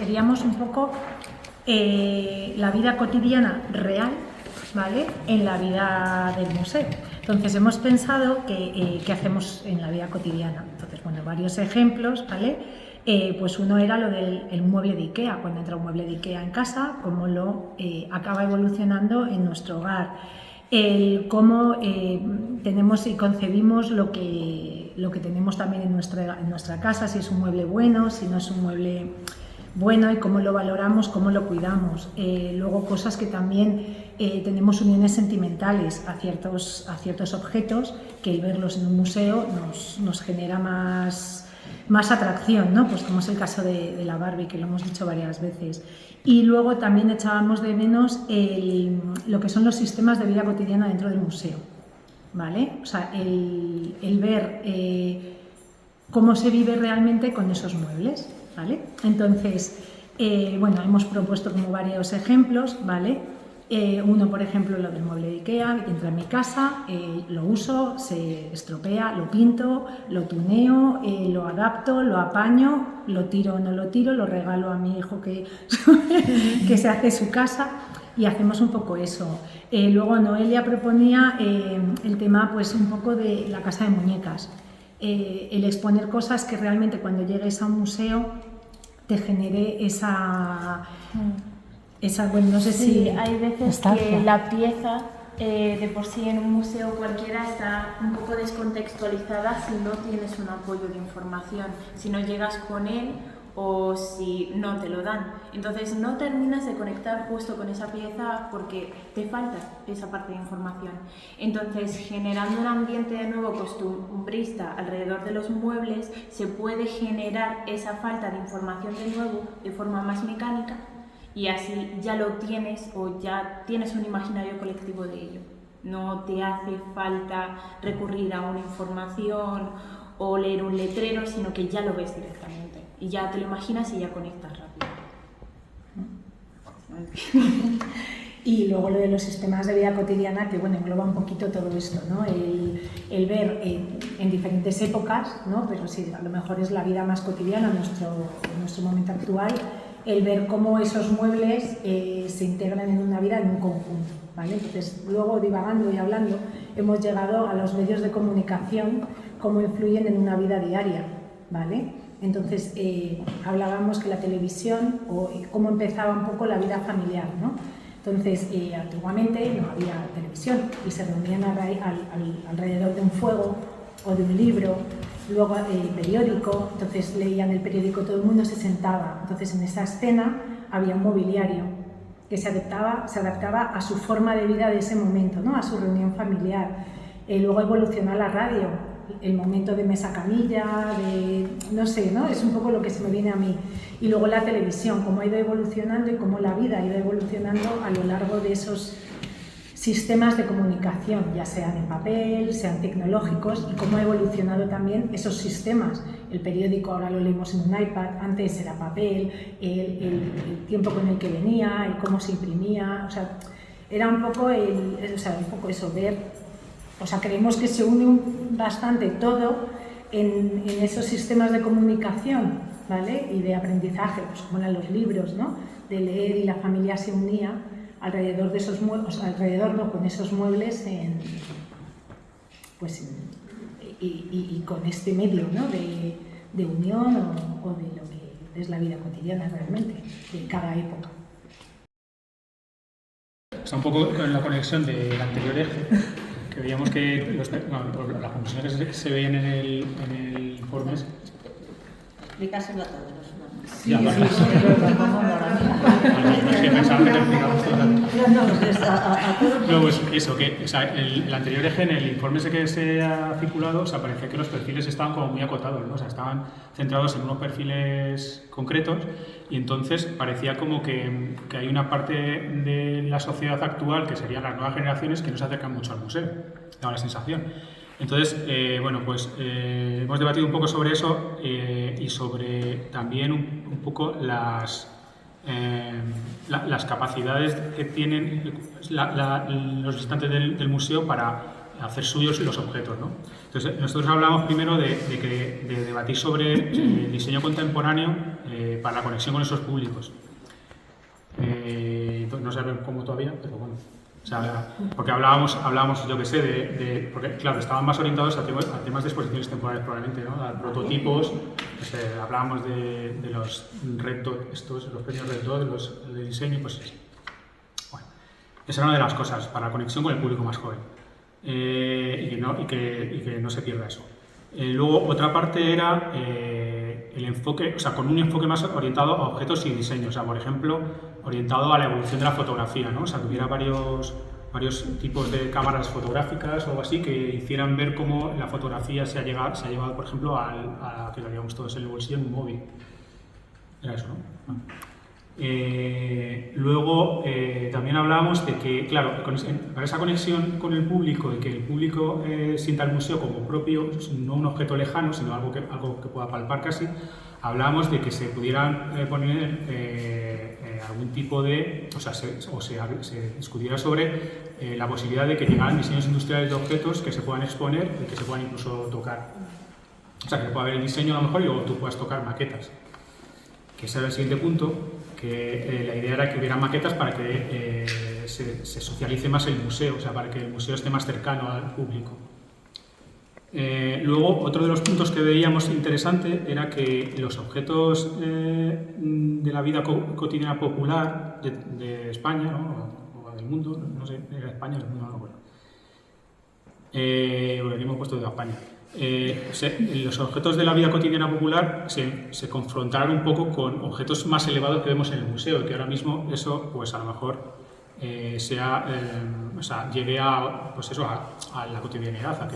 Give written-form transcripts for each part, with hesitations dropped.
queríamos un poco la vida cotidiana real, ¿vale?, en la vida del museo. Entonces hemos pensado qué hacemos en la vida cotidiana. Entonces, bueno, varios ejemplos, ¿vale? Pues uno era lo del mueble de IKEA, cuando entra un mueble de IKEA en casa, cómo lo acaba evolucionando en nuestro hogar, cómo tenemos y concebimos lo que tenemos también en nuestra casa, si es un mueble bueno, si no es un mueble bueno, y cómo lo valoramos, cómo lo cuidamos. Luego cosas que también tenemos uniones sentimentales a ciertos objetos, que el verlos en un museo nos genera más atracción, ¿no? Pues como es el caso de la Barbie, que lo hemos dicho varias veces. Y luego también echábamos de menos lo que son los sistemas de vida cotidiana dentro del museo, ¿vale? O sea, el ver cómo se vive realmente con esos muebles, ¿vale? Entonces, bueno, hemos propuesto como varios ejemplos, ¿vale? Uno, por ejemplo, lo del mueble de IKEA, que entra en mi casa, lo uso, se estropea, lo pinto, lo tuneo, lo adapto, lo apaño, lo tiro o no lo tiro, lo regalo a mi hijo que se hace su casa, y hacemos un poco eso. Luego Noelia proponía el tema, pues, un poco de la casa de muñecas. El exponer cosas que realmente cuando llegues a un museo te genere esa bueno, no sé sí, si... hay veces que la pieza de por sí en un museo cualquiera está un poco descontextualizada si no tienes un apoyo de información, si no llegas con él o si no te lo dan. Entonces no terminas de conectar justo con esa pieza porque te falta esa parte de información. Entonces, generando un ambiente de nuevo costumbrista alrededor de los muebles, se puede generar esa falta de información de nuevo de forma más mecánica, y así ya lo tienes o ya tienes un imaginario colectivo de ello. No te hace falta recurrir a una información o leer un letrero, sino que ya lo ves directamente y ya te lo imaginas y ya conectas rápido. Y luego lo de los sistemas de vida cotidiana, que bueno, engloba un poquito todo esto, ¿no? El ver en diferentes épocas, ¿no? Pero sí, a lo mejor es la vida más cotidiana en nuestro momento actual, el ver cómo esos muebles se integran en una vida en un conjunto, ¿vale? Entonces, luego, divagando y hablando, hemos llegado a los medios de comunicación, cómo influyen en una vida diaria, ¿vale? Entonces, hablábamos que la televisión, o cómo empezaba un poco la vida familiar, ¿no? Entonces, antiguamente no había televisión y se reunían alrededor de un fuego o de un libro, luego periódico, entonces leían el periódico, todo el mundo se sentaba. Entonces, en esa escena había un mobiliario que se adaptaba a su forma de vida de ese momento, ¿no? A su reunión familiar. Luego evolucionó la radio, el momento de mesa camilla, no sé, ¿no? Es un poco lo que se me viene a mí. Y luego la televisión, cómo ha ido evolucionando y cómo la vida ha ido evolucionando a lo largo de esos sistemas de comunicación, ya sean en papel, sean tecnológicos, y cómo ha evolucionado también esos sistemas. El periódico ahora lo leemos en un iPad, antes era papel, el tiempo con el que venía, el cómo se imprimía, o sea, era un poco eso, ver, o sea, creemos que se une bastante todo en esos sistemas de comunicación, ¿vale? Y de aprendizaje, pues como eran los libros, ¿no? De leer, y la familia se unía alrededor de esos muebles, con esos muebles, y con este medio, ¿no? de unión o de lo que es la vida cotidiana realmente, de cada época. Está un poco en la conexión del anterior eje, que veíamos que las conclusiones que se veían en el informe. Explícaselo a todos. Sí, es que pensaba que te explicamos todo. No, pues eso, que o sea, el anterior eje en el informe ese que se ha circulado, o sea, parecía que los perfiles estaban como muy acotados, ¿no? O sea, estaban centrados en unos perfiles concretos, y entonces parecía como que hay una parte de la sociedad actual, que serían las nuevas generaciones, que no se acercan mucho al museo, daba la sensación. Entonces, bueno, pues hemos debatido un poco sobre eso, y sobre también un poco las capacidades que tienen los visitantes del museo para hacer suyos los objetos, ¿no? Entonces, nosotros hablamos primero de debatir sobre el diseño contemporáneo para la conexión con esos públicos. No sabemos cómo todavía, pero bueno. O sea, porque hablábamos yo que sé, porque claro, estaban más orientados a temas de exposiciones temporales probablemente, ¿no? A prototipos, hablábamos de los Red Dot, los premios Red Dot, los de diseño, pues bueno, esa era una de las cosas, para la conexión con el público más joven, y que no se pierda eso. Luego, otra parte era el enfoque, o sea, con un enfoque más orientado a objetos y diseño, o sea, por ejemplo, orientado a la evolución de la fotografía, ¿no? O sea, que hubiera varios tipos de cámaras fotográficas o algo así que hicieran ver cómo la fotografía se ha llevado, por ejemplo, a que lo llevamos todos en el bolsillo en un móvil. Era eso, ¿no? Luego, también hablábamos de que, claro, para esa conexión con el público y que el público sienta el museo como propio, no un objeto lejano, sino algo que pueda palpar casi, hablábamos de que se pudieran poner algún tipo de, o sea, se discutiera sobre la posibilidad de que llegaran diseños industriales de objetos que se puedan exponer y que se puedan incluso tocar. O sea, que pueda haber el diseño a lo mejor y luego tú puedas tocar maquetas. Que ese era el siguiente punto, que la idea era que hubiera maquetas para que se socialice más el museo, o sea, para que el museo esté más cercano al público. Luego, otro de los puntos que veíamos interesante era que los objetos de la vida cotidiana popular de España, ¿no? O del mundo, no sé, era España o del mundo, no lo recuerdo. Porque aquí hemos puesto de España. Los objetos de la vida cotidiana popular se confrontaron un poco con objetos más elevados que vemos en el museo, y que ahora mismo eso, pues a lo mejor lleve a la cotidianidad, a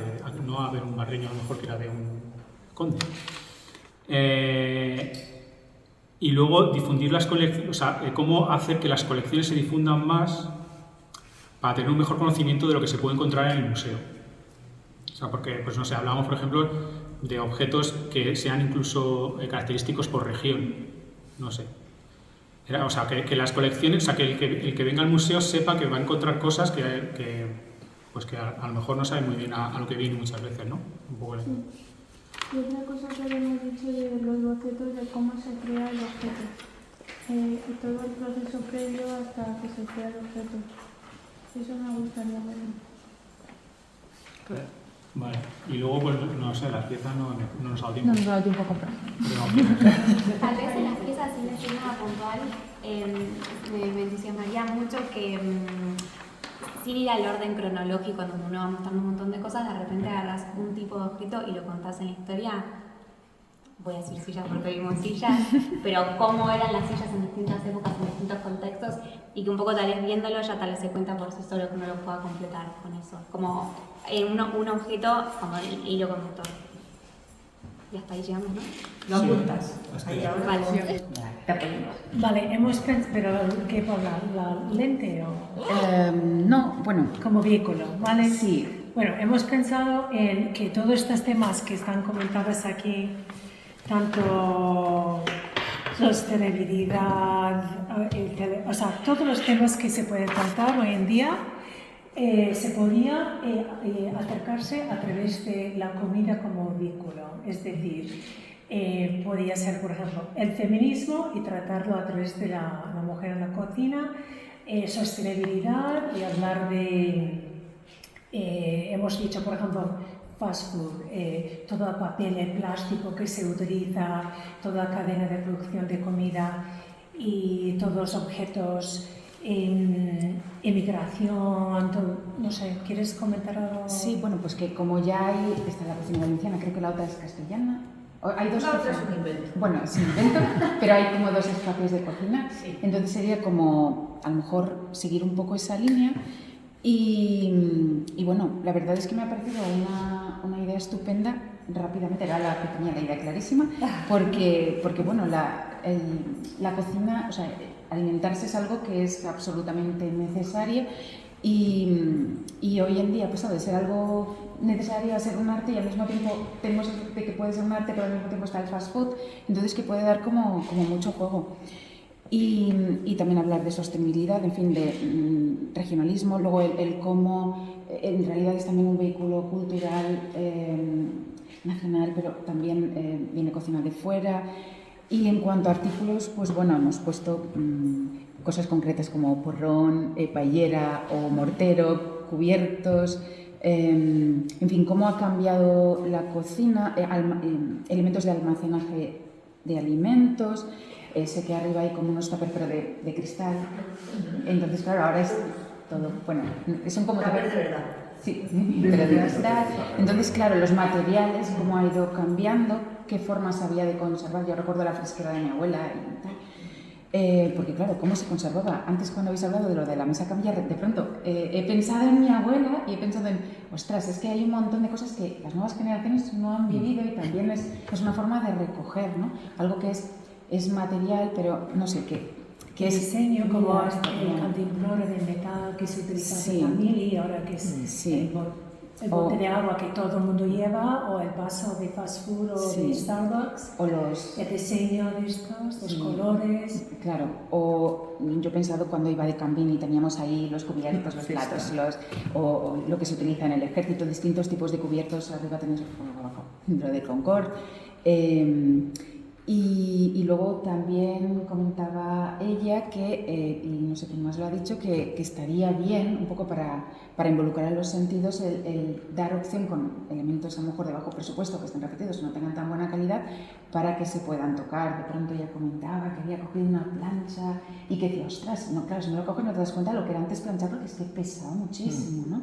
no a ver un barreño a lo mejor que era de un conde. Y luego difundir las colecciones, o sea, cómo hacer que las colecciones se difundan más para tener un mejor conocimiento de lo que se puede encontrar en el museo. O sea, porque, pues no sé, hablábamos, por ejemplo, de objetos que sean incluso característicos por región, no sé. O sea, que las colecciones, o sea, que el que venga al museo sepa que va a encontrar cosas que a lo mejor no sabe muy bien a lo que viene muchas veces, ¿no? Un poco sí. Y otra cosa que habíamos dicho de los bocetos, de cómo se crea el objeto. Y todo el proceso previo hasta que se crea el objeto. Eso me gustaría ver. Vale, y luego, pues, no sé, las piezas no nos ha dado tiempo. No nos ha dado tiempo a comprar. Tal vez en las piezas, sin decir nada puntual, me entusiasmaría mucho que, sin ir al orden cronológico, donde uno va mostrando un montón de cosas, de repente agarras un tipo de objeto y lo contás en la historia. Voy a decir sillas porque vimos sillas, pero cómo eran las sillas en distintas épocas, en distintos contextos, y que un poco tal vez viéndolo ya tal vez se cuenta por sí solo, que uno lo pueda completar con eso. Como un objeto como el hilo conductor. Y hasta ahí llegamos, ¿no? Lo apuntas. Ahí ahora. Vale. Vale, hemos pensado, pero ¿qué por la lente o No, bueno, como vehículo? ¿Vale? sí. Bueno, hemos pensado en que todos estos temas que están comentados aquí, tanto sostenibilidad, o sea, todos los temas que se pueden tratar hoy en día, se podía acercarse a través de la comida como vehículo. Es decir, podía ser, por ejemplo, el feminismo y tratarlo a través de la mujer en la cocina, sostenibilidad y hablar de, hemos dicho, por ejemplo, fast food, todo el papel, el plástico que se utiliza, toda la cadena de producción de comida y todos los objetos, emigración, todo, no sé, ¿quieres comentar algo? Sí, bueno, pues que como ya hay, está la cocina valenciana, creo que la otra es castellana. Hay dos La otra es cocinas. un invento. Bueno, es un invento, pero hay como dos espacios de cocina. Sí. Entonces sería como, a lo mejor, seguir un poco esa línea. Y bueno, la verdad es que me ha parecido una idea estupenda. Rápidamente, era la idea clarísima, porque bueno, la cocina, o sea, alimentarse es algo que es absolutamente necesario y hoy en día ha pasado de ser algo necesario a ser un arte, y al mismo tiempo tenemos de que puede ser un arte, pero al mismo tiempo está el fast food, entonces que puede dar como mucho juego. Y también hablar de sostenibilidad, en fin, de regionalismo, luego el cómo en realidad es también un vehículo cultural nacional, pero también viene cocina de fuera. Y en cuanto a artículos, pues bueno, hemos puesto cosas concretas como porrón, paellera o mortero, cubiertos, en fin, cómo ha cambiado la cocina, elementos de almacenaje de alimentos. Sé que arriba hay como unos tuppers pero de cristal, entonces claro, ahora es todo, bueno, son como tuppers de verdad. Sí, pero de cristal. Entonces claro, los materiales, cómo ha ido cambiando, qué formas había de conservar. Yo recuerdo la fresquera de mi abuela y tal, porque claro, cómo se conservaba. Antes cuando habéis hablado de lo de la mesa camilla, de pronto he pensado en mi abuela y he pensado en, ostras, es que hay un montón de cosas que las nuevas generaciones no han vivido y también es una forma de recoger, ¿no? Algo que es material, pero no sé qué es diseño, como el cantimplora de metal que se utiliza en familia y ahora que es el bote de agua que todo el mundo lleva, o el vaso de fast food o de Starbucks, o el diseño de estos, los colores. Claro, o yo he pensado cuando iba de camping y teníamos ahí los cubiertos, los platos, o lo que se utiliza en el ejército, distintos tipos de cubiertos, arriba tenéis lo de Concord. Y luego también comentaba ella que, y no sé quién más lo ha dicho, que estaría bien, un poco para involucrar los sentidos, el dar opción con elementos a lo mejor de bajo presupuesto, que estén repetidos, no tengan tan buena calidad, para que se puedan tocar. De pronto ella comentaba que había cogido una plancha y que decía, ostras, no, claro, si no lo coges no te das cuenta de lo que era antes planchar, porque es que pesaba muchísimo, ¿no?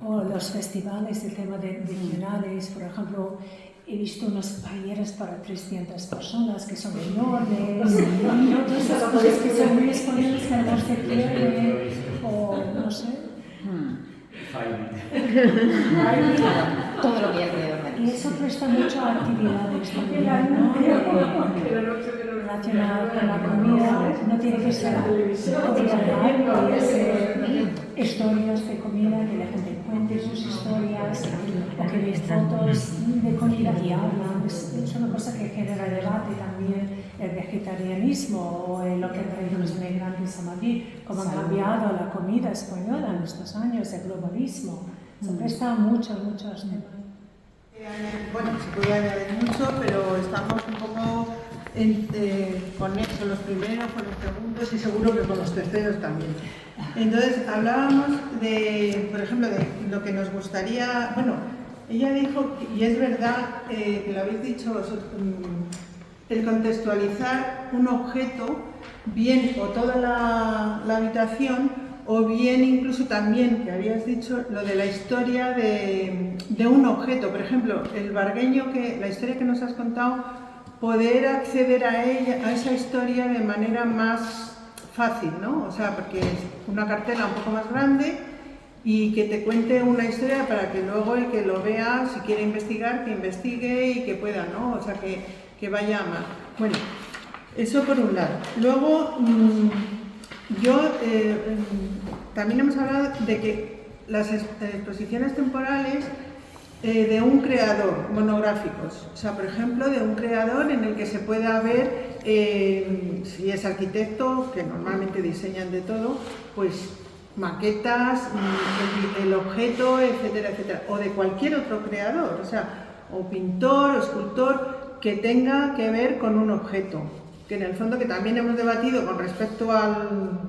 O los festivales, el tema de regionales, por ejemplo. He visto unas paelleras para 300 personas que son enormes, y otras cosas que son muy disponibles que no se pierden, o no sé. Todo lo que hay alrededor de Y eso presta mucho a actividades también, ¿no? Relacionado con la comida, no tiene que ser comida, puede ser historias de comida, que la gente cuente sus historias, o que veis fotos de comida y hablan. Es una cosa que genera debate también, el vegetarianismo o lo que han traído los inmigrantes a Madrid, cómo han cambiado la comida española en estos años, el globalismo. Se presta muchos temas. Bueno, se puede añadir mucho, pero estamos un poco con eso, los primeros, con los segundos y seguro que con los terceros también. Entonces, hablábamos de, por ejemplo, de lo que nos gustaría, bueno, ella dijo, y es verdad, que lo habéis dicho vosotros, el contextualizar un objeto, bien o toda la habitación, o bien incluso también, que habías dicho, lo de la historia de un objeto. Por ejemplo, el vargueño, la historia que nos has contado, poder acceder a esa historia de manera más fácil, ¿no? O sea, porque es una cartela un poco más grande y que te cuente una historia para que luego el que lo vea, si quiere investigar, que investigue y que pueda, ¿no? O sea, que vaya a más. Bueno, eso por un lado. Luego, también hemos hablado de que las exposiciones temporales de un creador, monográficos, o sea, por ejemplo, de un creador en el que se pueda ver, si es arquitecto, que normalmente diseñan de todo, pues maquetas, el objeto, etcétera, etcétera, o de cualquier otro creador, o sea, o pintor, o escultor, que tenga que ver con un objeto, que en el fondo que también hemos debatido con respecto al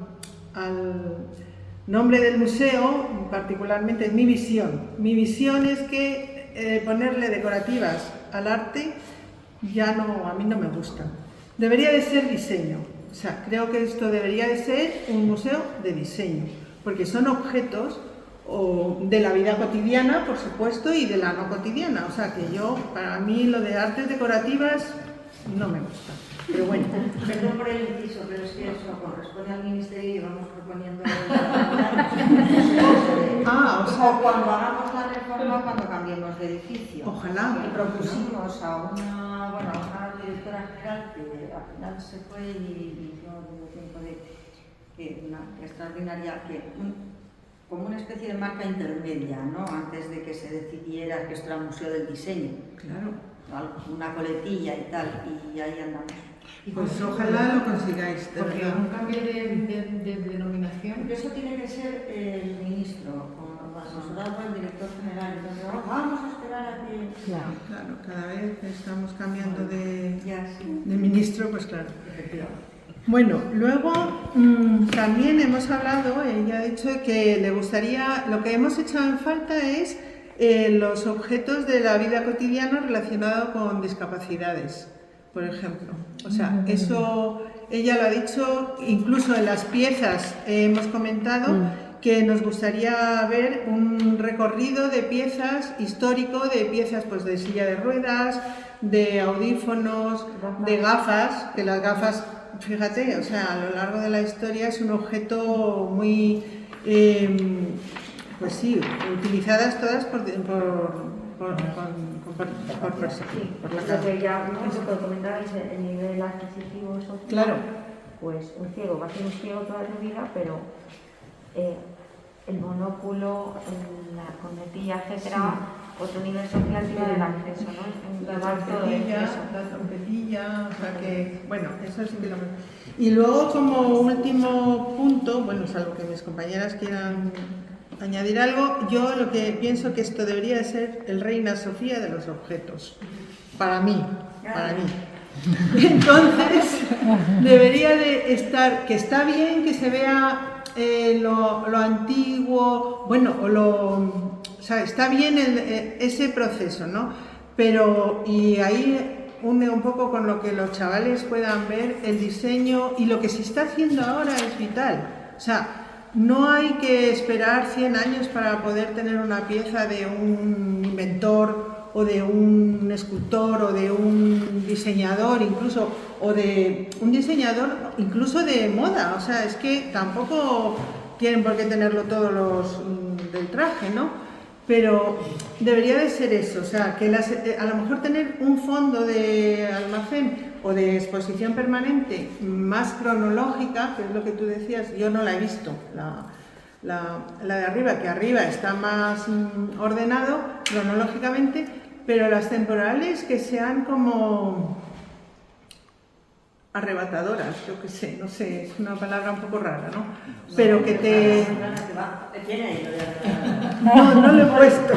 nombre del museo, particularmente mi visión. Mi visión es que ponerle decorativas al arte ya no, a mí no me gusta. Debería de ser diseño, o sea, creo que esto debería de ser un museo de diseño, porque son objetos de la vida cotidiana, por supuesto, y de la no cotidiana. O sea, que para mí lo de artes decorativas no me gusta. Pero bueno. Perdón por el inciso, pero es que eso corresponde al Ministerio y vamos proponiendo... O sea, cuando hagamos la reforma, cuando cambiemos de edificio. Ojalá. Y propusimos a una directora general que al final se fue y no tuvo tiempo una extraordinaria, como una especie de marca intermedia, ¿no? Antes de que se decidiera que esto era un museo del diseño. Claro. Una coletilla y tal, y ahí andamos. Pues ojalá lo consigáis, de Porque verdad. un cambio de denominación. Porque eso tiene que ser el ministro, asesorado por el director general. Entonces, vamos a esperar a que... Claro, cada vez estamos cambiando de sí. ministro, pues claro. Bueno, luego también hemos hablado, ella ha dicho que le gustaría, lo que hemos echado en falta es los objetos de la vida cotidiana relacionados con discapacidades, por ejemplo. O sea, eso ella lo ha dicho, incluso en las piezas hemos comentado que nos gustaría ver un recorrido de piezas histórico, de piezas pues de silla de ruedas, de audífonos, de gafas, que las gafas, fíjate, o sea, a lo largo de la historia es un objeto muy, pues sí, utilizadas todas por la Lo que ya vosotros comentabais, el nivel adquisitivo social, Claro. pues un ciego va a ser un ciego toda su vida, pero el monóculo, la cornetilla, etcétera, otro nivel social tiene el acceso, ¿no? La trompetilla, o sea que, bueno, eso sí que lo... Y luego como último punto, bueno, salvo que mis compañeras quieran añadir algo, yo lo que pienso que esto debería de ser el Reina Sofía de los objetos, para mí. Entonces, debería de estar, que está bien que se vea lo antiguo, bueno, o sea, está bien ese proceso, ¿no? Pero, y ahí une un poco con lo que los chavales puedan ver, el diseño y lo que se está haciendo ahora es vital. O sea, no hay que esperar 100 años para poder tener una pieza de un inventor o de un escultor o de un diseñador incluso, o de un diseñador incluso de moda. O sea, es que tampoco tienen por qué tenerlo todos los del traje, ¿no? Pero debería de ser eso, o sea, que a lo mejor tener un fondo de almacén o de exposición permanente más cronológica, que es lo que tú decías, yo no la he visto, la de arriba, que arriba está más ordenado cronológicamente, pero las temporales que sean como arrebatadoras, yo qué sé, no sé, es una palabra un poco rara, ¿no? Pero que te... No lo he puesto.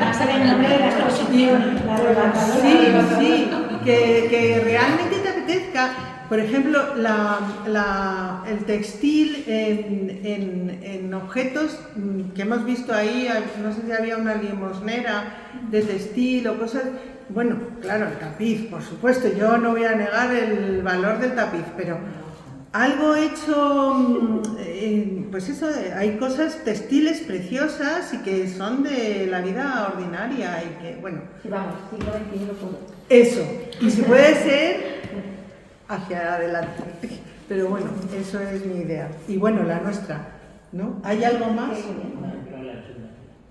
Va a ser el nombre de la exposición, la arrebatadora. Sí, que realmente te apetezca. Por ejemplo, el textil en objetos que hemos visto ahí, no sé si había una limosnera de textil o cosas. Bueno, claro, el tapiz, por supuesto, yo no voy a negar el valor del tapiz, pero algo hecho, pues eso, hay cosas textiles preciosas y que son de la vida ordinaria y que, bueno... Sí, vamos, siglo XXI puro. Eso, y si puede ser hacia adelante, pero bueno, eso es mi idea. Y bueno, la nuestra, ¿no? ¿Hay algo más?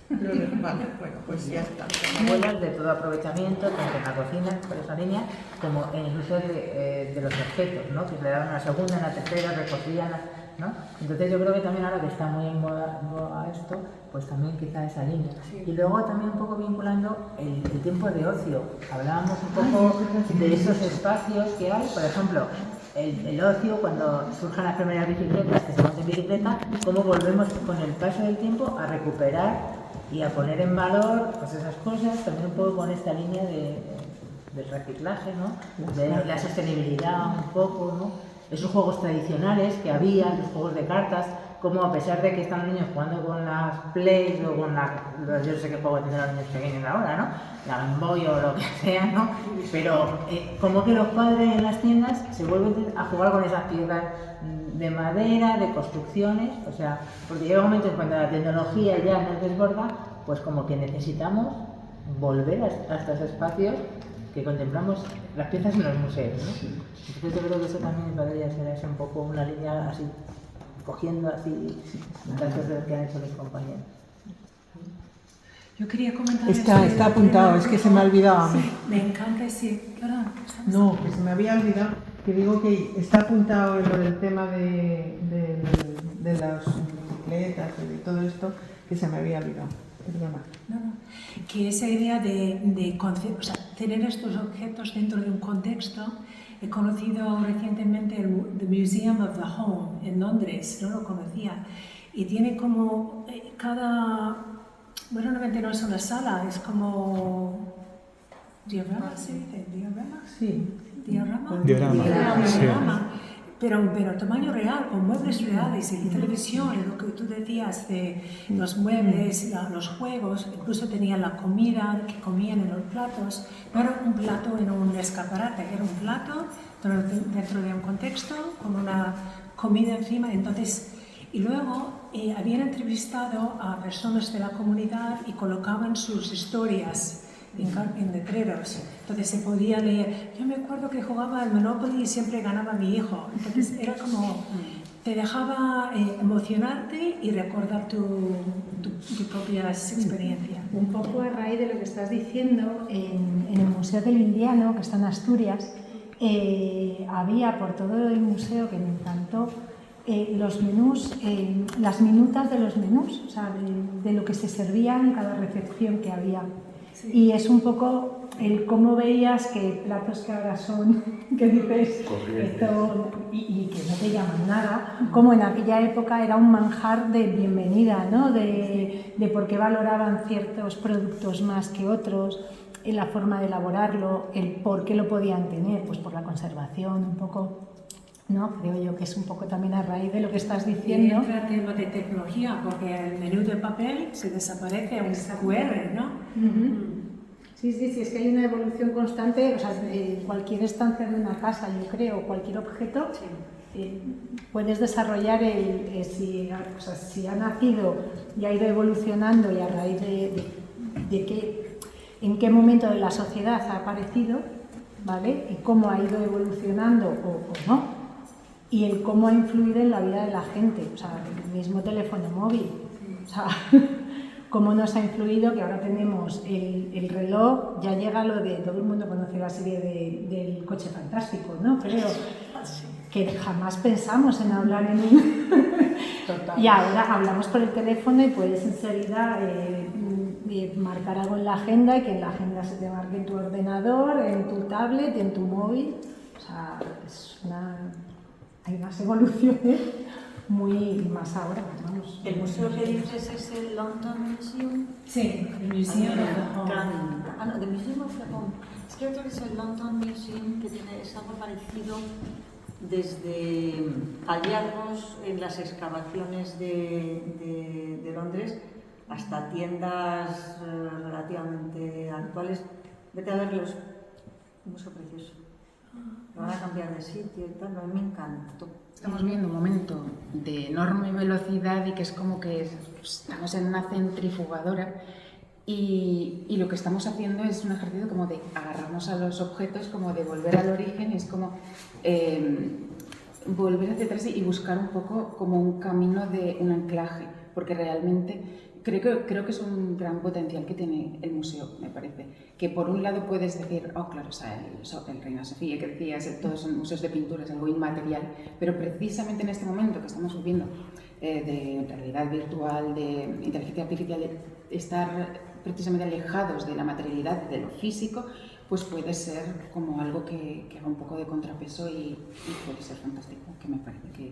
Vale, bueno, pues ya está. Abuelas de todo aprovechamiento, tanto en la cocina, por esa línea, como en el uso de los objetos, ¿no? Que se le daban una segunda, una tercera, recogían, ¿no? Entonces yo creo que también ahora que está muy en moda esto, pues también quizá esa línea. Y luego también un poco vinculando el tiempo de ocio. Hablábamos un poco de esos espacios que hay, por ejemplo, el ocio, cuando surjan las primeras bicicletas, que se monten en bicicleta, cómo volvemos con el paso del tiempo a recuperar y a poner en valor pues esas cosas, también un poco con esta línea del reciclaje, ¿no? De la sostenibilidad un poco, ¿no? Esos juegos tradicionales que había, los juegos de cartas, como a pesar de que están los niños jugando con las Plays o con yo no sé qué juego tienen los niños pequeños ahora, ¿no? La Game Boy o lo que sea, ¿no? Pero como que los padres en las tiendas se vuelven a jugar con esas piezas de madera, de construcciones, o sea, porque llega un momento en cuando la tecnología ya nos desborda, pues como que necesitamos volver a estos espacios que contemplamos las piezas en los museos, ¿no? Entonces yo creo que eso también podría ser así un poco una línea así, cogiendo así datos de lo que han hecho mis compañeros. Yo quería comentar... Está apuntado, es que se me ha olvidado a mí. Sí, me encanta, sí. Perdón. No, que se me había olvidado, que digo que está apuntado en lo del tema de las bicicletas y de todo esto, que se me había olvidado. Que esa idea de o sea, tener estos objetos dentro de un contexto. He conocido recientemente el The Museum of the Home en Londres, no lo conocía, y tiene como bueno, realmente no es una sala, es como diorama, ¿se dice? ¿Diorama? Sí. ¿Diorama? Diorama, sí. Pero tamaño real, con muebles reales y televisión, y lo que tú decías de los muebles, los juegos, incluso tenían la comida que comían en los platos. No era un plato en un escaparate, era un plato dentro de un contexto con una comida encima. Entonces, y luego habían entrevistado a personas de la comunidad y colocaban sus historias en letreros, entonces se podía leer. Yo me acuerdo que jugaba al Monopoly y siempre ganaba mi hijo, entonces era como, te dejaba emocionarte y recordar tus propias experiencias. Un poco a raíz de lo que estás diciendo, en el Museo del Indiano, que está en Asturias, había por todo el museo, que me encantó, los menús, las minutas de los menús, o sea, de lo que se servía en cada recepción que había. Sí. Y es un poco el cómo veías que platos que ahora son, que dices, esto, y que no te llaman nada, como en aquella época era un manjar de bienvenida, ¿no? De por qué valoraban ciertos productos más que otros, en la forma de elaborarlo, el por qué lo podían tener, pues por la conservación, un poco, ¿no? Creo yo que es un poco también a raíz de lo que estás diciendo. Y entra el tema de tecnología, porque el menú de papel se desaparece, un QR, ¿no? Sí, es que hay una evolución constante, o sea, cualquier estancia de una casa, yo creo, cualquier objeto, puedes desarrollar si ha nacido y ha ido evolucionando y a raíz de en qué momento de la sociedad ha aparecido, ¿vale? Y cómo ha ido evolucionando o no. Y el cómo ha influido en la vida de la gente, o sea, el mismo teléfono móvil, o sea, cómo nos ha influido que ahora tenemos el reloj, ya llega lo de, todo el mundo conoce la serie del coche fantástico, ¿no? Creo que jamás pensamos en hablar en un... Y ahora hablamos por el teléfono y puedes enseguida marcar algo en la agenda y que en la agenda se te marque en tu ordenador, en tu tablet, en tu móvil, o sea, hay unas evoluciones muy más ahora, vamos. ¿El museo que dices es el London Museum? Sí, el Museum of the Home. No, the Museum of the Home. Es que creo que es el London Museum que es algo parecido desde hallazgos en las excavaciones de Londres hasta tiendas relativamente actuales. Vete a verlos, un museo precioso. Lo van a cambiar de sitio y tal, a mí me encantó. Estamos viviendo un momento de enorme velocidad y que es como que estamos en una centrifugadora y lo que estamos haciendo es un ejercicio como de agarrarnos a los objetos, como de volver al origen, es como volver hacia atrás y buscar un poco como un camino de un anclaje, porque realmente creo que es un gran potencial que tiene el museo, me parece. Que por un lado puedes decir, oh claro, o sea, el Reina Sofía que decías, todos son museos de pintura, es algo inmaterial, pero precisamente en este momento que estamos viviendo de realidad virtual, de inteligencia artificial, de estar precisamente alejados de la materialidad, de lo físico, pues puede ser como algo que haga un poco de contrapeso y puede ser fantástico, que me parece que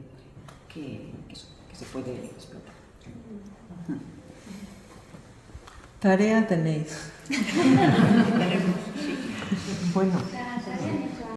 se puede explotar. Tarea tenéis. Tenemos, sí. Bueno.